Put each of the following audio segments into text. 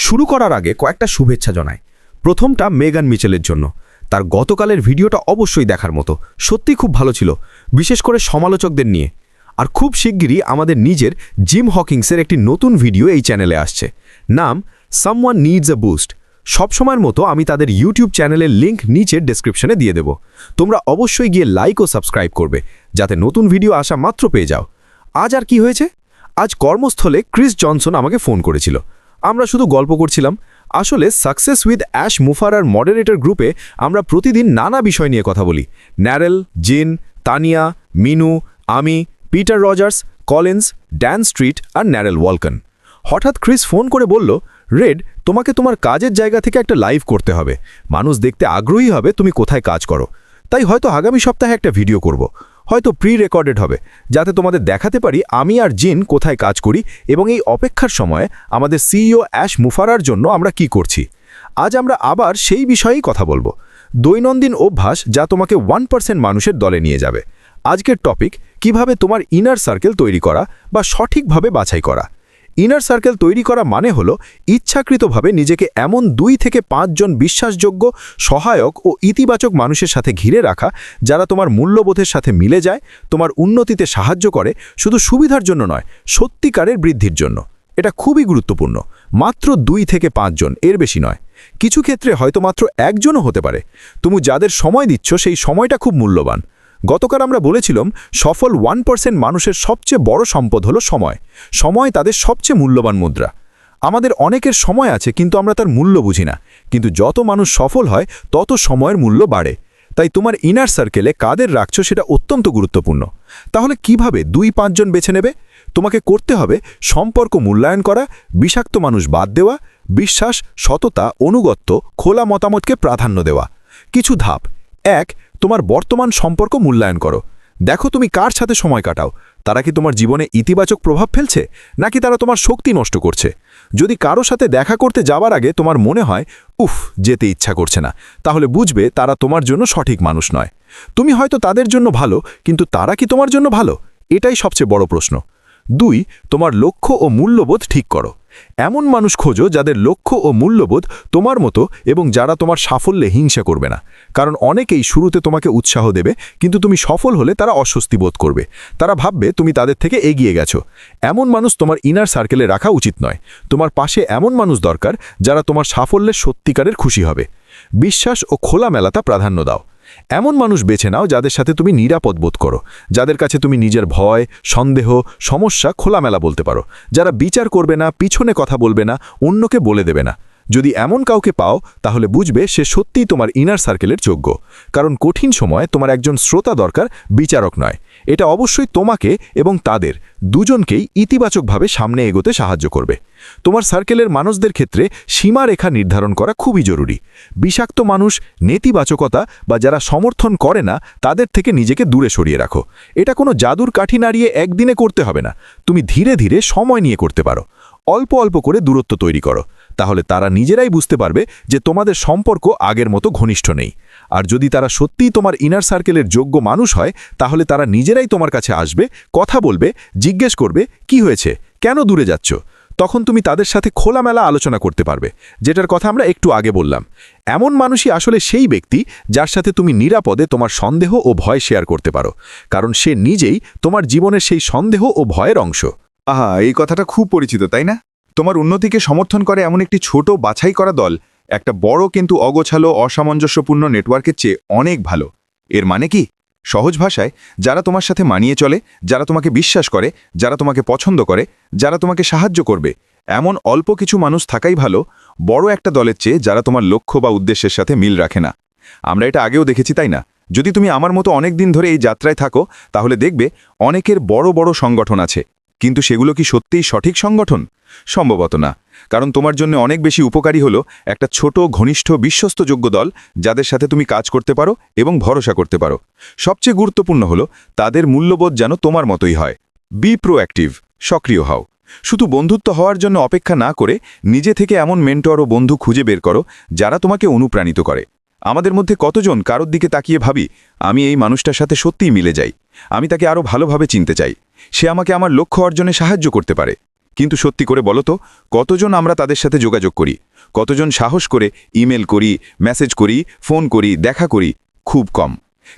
শুরু করার আগে কয়েকটা শুভেচ্ছা জানাই। প্রথমটা মেগান মিচেলের জন্য। তার গতকালের ভিডিওটা অবশ্যই দেখার মতো, সত্যি খুব ভালো ছিল, বিশেষ করে সমালোচকদের নিয়ে। আর খুব শিগগিরই আমাদের নিজের জিম হকিংসের একটি নতুন ভিডিও এই চ্যানেলে আসছে, নাম সামওয়ান নিডস আ বুস্ট। সবসময়ের মতো আমি তাদের ইউটিউব চ্যানেলের লিঙ্ক নিচের ডেসক্রিপশনে দিয়ে দেব। তোমরা অবশ্যই গিয়ে লাইক ও সাবস্ক্রাইব করবে, যাতে নতুন ভিডিও আসা মাত্র পেয়ে যাও। আজ আর কি হয়েছে? আজ কর্মস্থলে ক্রিস জনসন আমাকে ফোন করেছিল। আমরা শুধু গল্প করছিলাম। আসলে সাকসেস উইথ অ্যাশ মুফারার মডারেটর গ্রুপে আমরা প্রতিদিন নানা বিষয় নিয়ে কথা বলি। ন্যারেল, জিন, তানিয়া, মিনু, আমি, Peter Rogers, Collins, Dan Street আর ন্যারেল ওয়ালকন। হঠাৎ ক্রিস ফোন করে বলল, রেড, তোমাকে তোমার কাজের জায়গা থেকে একটা লাইভ করতে হবে। মানুষ দেখতে আগ্রহী হবে তুমি কোথায় কাজ করো। তাই হয়তো আগামী সপ্তাহে একটা ভিডিও করব, হয়তো প্রি রেকর্ডেড হবে, যাতে তোমাদের দেখাতে পারি আমি আর জিন কোথায় কাজ করি এবং এই অপেক্ষার সময়ে আমাদের সিইও অ্যাশ মুফারার জন্য আমরা কি করছি। আজ আমরা আবার সেই বিষয়েই কথা বলবো, দৈনন্দিন অভ্যাস যা তোমাকে 1% মানুষের দলে নিয়ে যাবে। আজকের টপিক, কিভাবে তোমার ইনার সার্কেল তৈরি করা বা সঠিকভাবে বাছাই করা। ইনার সার্কেল তৈরি করা মানে হলো ইচ্ছাকৃতভাবে নিজেকে এমন 2 থেকে 5 জন বিশ্বাসযোগ্য, সহায়ক ও ইতিবাচক মানুষের সাথে ঘিরে রাখা, যারা তোমার মূল্যবোধের সাথে মিলে যায়, তোমার উন্নতিতে সাহায্য করে, শুধু সুবিধার জন্য নয়, সত্যিকারের বৃদ্ধির জন্য। এটা খুবই গুরুত্বপূর্ণ। মাত্র 2 থেকে 5 জন, এর বেশি নয়। কিছু ক্ষেত্রে হয়তো মাত্র একজনও হতে পারে। তুমি যাদের সময় দিচ্ছ সেই সময়টা খুব মূল্যবান। গতকাল আমরা বলেছিলাম, সফল 1% মানুষের সবচেয়ে বড় সম্পদ হলো সময়। সময় তাদের সবচেয়ে মূল্যবান মুদ্রা। আমাদের অনেকের সময় আছে, কিন্তু আমরা তার মূল্য বুঝি না। কিন্তু যত মানুষ সফল হয়, তত সময়ের মূল্য বাড়ে। তাই তোমার ইনার সার্কেলে কাদের রাখছো সেটা অত্যন্ত গুরুত্বপূর্ণ। তাহলে কিভাবে 2-5 জন বেছে নেবে? তোমাকে করতে হবে সম্পর্ক মূল্যায়ন করা, বিষাক্ত মানুষ বাদ দেওয়া, বিশ্বাস, সততা, অনুগত্য, খোলা মতামতকে প্রাধান্য দেওয়া। কিছু ধাপ। 1. তোমার বর্তমান সম্পর্ক মূল্যায়ন করো। দেখো তুমি কার সাথে সময় কাটাও। তারা কি তোমার জীবনে ইতিবাচক প্রভাব ফেলছে, নাকি তারা তোমার শক্তি নষ্ট করছে? যদি কারো সাথে দেখা করতে যাওয়ার আগে তোমার মনে হয়, উফ, যেতে ইচ্ছা করছে না, তাহলে বুঝবে তারা তোমার জন্য সঠিক মানুষ নয়। তুমি হয়তো তাদের জন্য ভালো, কিন্তু তারা কি তোমার জন্য ভালো? এটাই সবচেয়ে বড় প্রশ্ন। 2. তোমার লক্ষ্য ও মূল্যবোধ ঠিক করো। এমন মানুষ খোঁজো যাদের লক্ষ্য ও মূল্যবোধ তোমার মতো এবং যারা তোমার সাফল্যে হিংসা করবে না। কারণ অনেকেই শুরুতে তোমাকে উৎসাহ দেবে, কিন্তু তুমি সফল হলে তারা অস্বস্তি বোধ করবে। তারা ভাববে তুমি তাদের থেকে এগিয়ে গেছো। এমন মানুষ তোমার ইনার সার্কেলে রাখা উচিত নয়। তোমার পাশে এমন মানুষ দরকার যারা তোমার সাফল্যের সত্যিকারের খুশি হবে। বিশ্বাস ও খোলামেলাতা প্রাধান্য দাও। এমন মানুষ বেছে নাও যাদের সাথে তুমি নিরাপদ বোধ করো, যাদের কাছে তুমি নিজের ভয়, সন্দেহ, সমস্যা খোলামেলা বলতে পারো, যারা বিচার করবে না, পিছনে কথা বলবে না, অন্যকে বলে দেবে না। যদি এমন কাউকে পাও, তাহলে বুঝবে সে সত্যিই তোমার ইনার সার্কেলের যোগ্য। কারণ কঠিন সময়ে তোমার একজন শ্রোতা দরকার, বিচারক নয়। এটা অবশ্যই তোমাকে এবং তাদের দুজনকেই ইতিবাচকভাবে সামনে এগোতে সাহায্য করবে। তোমার সার্কেলের মানুষদের ক্ষেত্রে সীমারেখা নির্ধারণ করা খুবই জরুরি। বিষাক্ত মানুষ, নেতিবাচকতা বা যারা সমর্থন করে না, তাদের থেকে নিজেকে দূরে সরিয়ে রাখো। এটা কোনো জাদুর কাঠি নাড়িয়ে একদিনে করতে হবে না। তুমি ধীরে ধীরে সময় নিয়ে করতে পারো। অল্প অল্প করে দূরত্ব তৈরি করো। তাহলে তারা নিজেরাই বুঝতে পারবে যে তোমাদের সম্পর্ক আগের মতো ঘনিষ্ঠ নেই। আর যদি তারা সত্যিই তোমার ইনার সার্কেলের যোগ্য মানুষ হয়, তাহলে তারা নিজেরাই তোমার কাছে আসবে, কথা বলবে, জিজ্ঞেস করবে, কি হয়েছে, কেন দূরে যাচ্ছ? তখন তুমি তাদের সাথে খোলামেলা আলোচনা করতে পারবে, যেটার কথা আমরা একটু আগে বললাম। এমন মানুষই আসলে সেই ব্যক্তি যার সাথে তুমি নিরাপদে তোমার সন্দেহ ও ভয় শেয়ার করতে পারো, কারণ সে নিজেই তোমার জীবনের সেই সন্দেহ ও ভয়ের অংশ। আহা, এই কথাটা খুব পরিচিত, তাই না? তোমার উন্নতিকে সমর্থন করে এমন একটি ছোট বাছাই করা দল একটা বড় কিন্তু অগোছালো, অসামঞ্জস্যপূর্ণ নেটওয়ার্কের চেয়ে অনেক ভালো। এর মানে কি? সহজ ভাষায়, যারা তোমার সাথে মানিয়ে চলে, যারা তোমাকে বিশ্বাস করে, যারা তোমাকে পছন্দ করে, যারা তোমাকে সাহায্য করবে, এমন অল্প কিছু মানুষ থাকাই ভালো বড় একটা দলের চেয়ে, যারা তোমার লক্ষ্য বা উদ্দেশ্যের সাথে মিল রাখে না। আমরা এটা আগেও দেখেছি, তাই না? যদি তুমি আমার মতো অনেক দিন ধরে এই যাত্রায় থাকো, তাহলে দেখবে অনেকের বড় বড় সংগঠন আছে, কিন্তু সেগুলো কি সত্যিই সঠিক সংগঠন? সম্ভবত না। কারণ তোমার জন্য অনেক বেশি উপকারী হলো একটা ছোট, ঘনিষ্ঠ, বিশ্বস্তযোগ্য দল, যাদের সাথে তুমি কাজ করতে পারো এবং ভরসা করতে পারো। সবচেয়ে গুরুত্বপূর্ণ হলো তাদের মূল্যবোধ যেন তোমার মতোই হয়। বি প্রোঅ্যাক্টিভ, সক্রিয় হও। শুধু বন্ধুত্ব হওয়ার জন্য অপেক্ষা না করে নিজে থেকে এমন মেন্টর ও বন্ধু খুঁজে বের করো, যারা তোমাকে অনুপ্রাণিত করে। আমাদের মধ্যে কতজন কারোর দিকে তাকিয়ে ভাবি, আমি এই মানুষটার সাথে সত্যিই মিলে যাই, আমি তাকে আরও ভালোভাবে চিনতে চাই, সে আমাকে আমার লক্ষ্য অর্জনে সাহায্য করতে পারে। কিন্তু সত্যি করে বলো তো, কতজন আমরা তাদের সাথে যোগাযোগ করি? কতজন সাহস করে ইমেল করি, মেসেজ করি, ফোন করি, দেখা করি? খুব কম।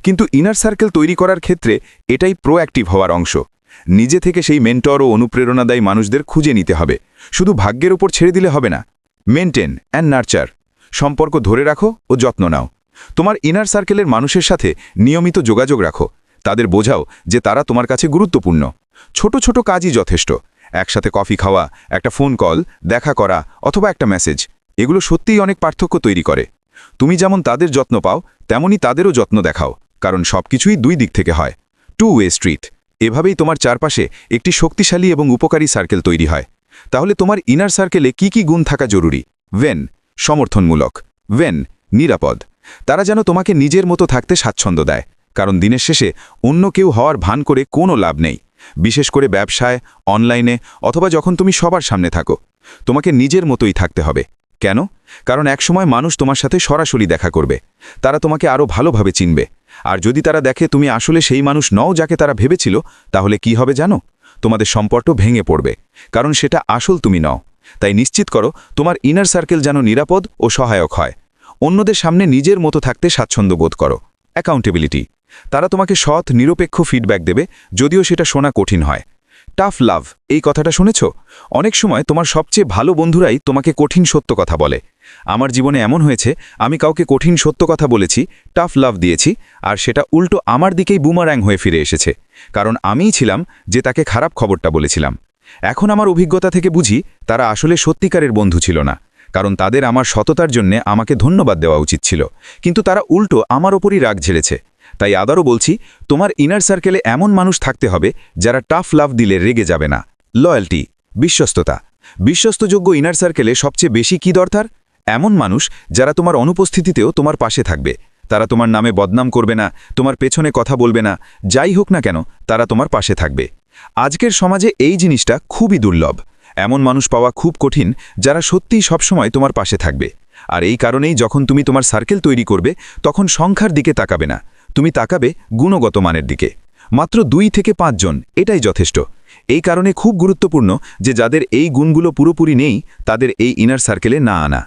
কিন্তু ইনার সার্কেল তৈরি করার ক্ষেত্রে এটাই প্রোঅ্যাক্টিভ হওয়ার অংশ। নিজে থেকে সেই মেন্টর ও অনুপ্রেরণাদায়ী মানুষদের খুঁজে নিতে হবে। শুধু ভাগ্যের উপর ছেড়ে দিলে হবে না। মেনটেন অ্যান্ড নার্চার, সম্পর্ক ধরে রাখো ও যত্ন নাও। তোমার ইনার সার্কেলের মানুষের সাথে নিয়মিত যোগাযোগ রাখো। তাদের বোঝাও যে তারা তোমার কাছে গুরুত্বপূর্ণ। ছোট ছোট কাজই যথেষ্ট। একসাথে কফি খাওয়া, একটা ফোন কল, দেখা করা অথবা একটা মেসেজ, এগুলো সত্যিই অনেক পার্থক্য তৈরি করে। তুমি যেমন তাদের যত্ন পাও, তেমনি তাদেরও যত্ন দেখাও, কারণ সবকিছুই দুই দিক থেকে হয়। Two way street. এভাবেই তোমার চারপাশে একটি শক্তিশালী এবং উপকারী সার্কেল তৈরি হয়। তাহলে তোমার ইনার সার্কেলে কি কি গুণ থাকা জরুরি? ওয়েন, সমর্থনমূলক। ওয়েন, নিরাপদ। তারা যেন তোমাকে নিজের মতো থাকতে স্বাচ্ছন্দ্য দেয়, কারণ দিনের শেষে অন্য কেউ হওয়ার ভান করে কোনো লাভ নেই। বিশেষ করে ব্যবসায়, অনলাইনে অথবা যখন তুমি সবার সামনে থাকো, তোমাকে নিজের মতোই থাকতে হবে। কেন? কারণ একসময় মানুষ তোমার সাথে সরাসরি দেখা করবে। তারা তোমাকে আরও ভালোভাবে চিনবে। আর যদি তারা দেখে তুমি আসলে সেই মানুষ নও যাকে তারা ভেবেছিল, তাহলে কি হবে জানো? তোমাদের সম্পর্ক ভেঙে পড়বে, কারণ সেটা আসল তুমি নও। তাই নিশ্চিত করো তোমার ইনার সার্কেল যেন নিরাপদ ও সহায়ক হয়। অন্যদের সামনে নিজের মতো থাকতে স্বাচ্ছন্দ্য বোধ করো। অ্যাকাউন্টেবিলিটি। তারা তোমাকে সৎ, নিরপেক্ষ ফিডব্যাক দেবে, যদিও সেটা শোনা কঠিন হয়। টাফ লাভ, এই কথাটা শুনেছ? অনেক সময় তোমার সবচেয়ে ভালো বন্ধুরাই তোমাকে কঠিন সত্য কথা বলে। আমার জীবনে এমন হয়েছে, আমি কাউকে কঠিন সত্য কথা বলেছি, টাফ লাভ দিয়েছি, আর সেটা উল্টো আমার দিকেই বুমার্যাং হয়ে ফিরে এসেছে। কারণ আমিই ছিলাম যে তাকে খারাপ খবরটা বলেছিলাম। এখন আমার অভিজ্ঞতা থেকে বুঝি তারা আসলে সত্যিকারের বন্ধু ছিল না, কারণ তাদের আমার সততার জন্যে আমাকে ধন্যবাদ দেওয়া উচিত ছিল, কিন্তু তারা উল্টো আমার ওপরই রাগ ঝেড়েছে। তাই আবারও বলছি, তোমার ইনার সার্কেলে এমন মানুষ থাকতে হবে যারা টাফ লাভ দিলে রেগে যাবে না। লয়্যালটি, বিশ্বস্ততা। বিশ্বস্তযোগ্য ইনার সার্কেলে সবচেয়ে বেশি কি দরকার? এমন মানুষ যারা তোমার অনুপস্থিতিতেও তোমার পাশে থাকবে। তারা তোমার নামে বদনাম করবে না, তোমার পেছনে কথা বলবে না, যাই হোক না কেন তারা তোমার পাশে থাকবে। আজকের সমাজে এই জিনিসটা খুবই দুর্লভ। এমন মানুষ পাওয়া খুব কঠিন যারা সত্যিই সবসময় তোমার পাশে থাকবে। আর এই কারণেই যখন তুমি তোমার সার্কেল তৈরি করবে, তখন সংখ্যার দিকে তাকাবে না, তুমি তাকাবে গুণগত মানের দিকে। মাত্র 2 থেকে 5 জন, এটাই যথেষ্ট। এই কারণে খুব গুরুত্বপূর্ণ যে যাদের এই গুণগুলো পুরোপুরি নেই, তাদের এই ইনার সার্কেলে না আনা।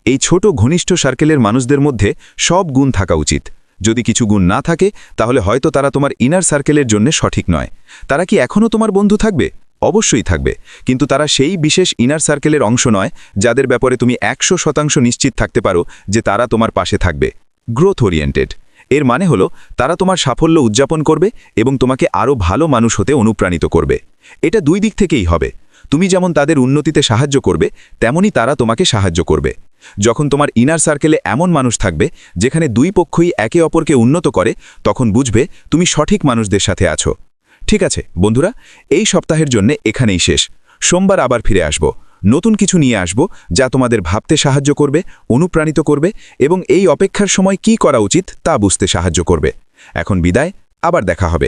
এই ছোট ঘনিষ্ঠ সার্কেলের মানুষদের মধ্যে সব গুণ থাকা উচিত। যদি কিছু গুণ না থাকে, তাহলে হয়তো তারা তোমার ইনার সার্কেলের জন্য সঠিক নয়। তারা কি এখনও তোমার বন্ধু থাকবে? অবশ্যই থাকবে, কিন্তু তারা সেই বিশেষ ইনার সার্কেলের অংশ নয় যাদের ব্যাপারে তুমি 100% নিশ্চিত থাকতে পারো যে তারা তোমার পাশে থাকবে। Growth oriented. এর মানে হলো তারা তোমার সাফল্য উদযাপন করবে এবং তোমাকে আরও ভালো মানুষ হতে অনুপ্রাণিত করবে। এটা 2 দিক থেকেই হবে। তুমি যেমন তাদের উন্নতিতে সাহায্য করবে, তেমনি তারা তোমাকে সাহায্য করবে। যখন তোমার ইনার সার্কেলে এমন মানুষ থাকবে যেখানে 2 পক্ষই একে অপরকে উন্নত করে, তখন বুঝবে তুমি সঠিক মানুষদের সাথে আছো। ঠিক আছে বন্ধুরা, এই সপ্তাহের জন্য এখানেই শেষ। সোমবার আবার ফিরে আসব, নতুন কিছু নিয়ে আসব যা তোমাদের ভাবতে সাহায্য করবে, অনুপ্রাণিত করবে এবং এই অপেক্ষার সময় কি করা উচিত তা বুঝতে সাহায্য করবে। এখন বিদায়, আবার দেখা হবে।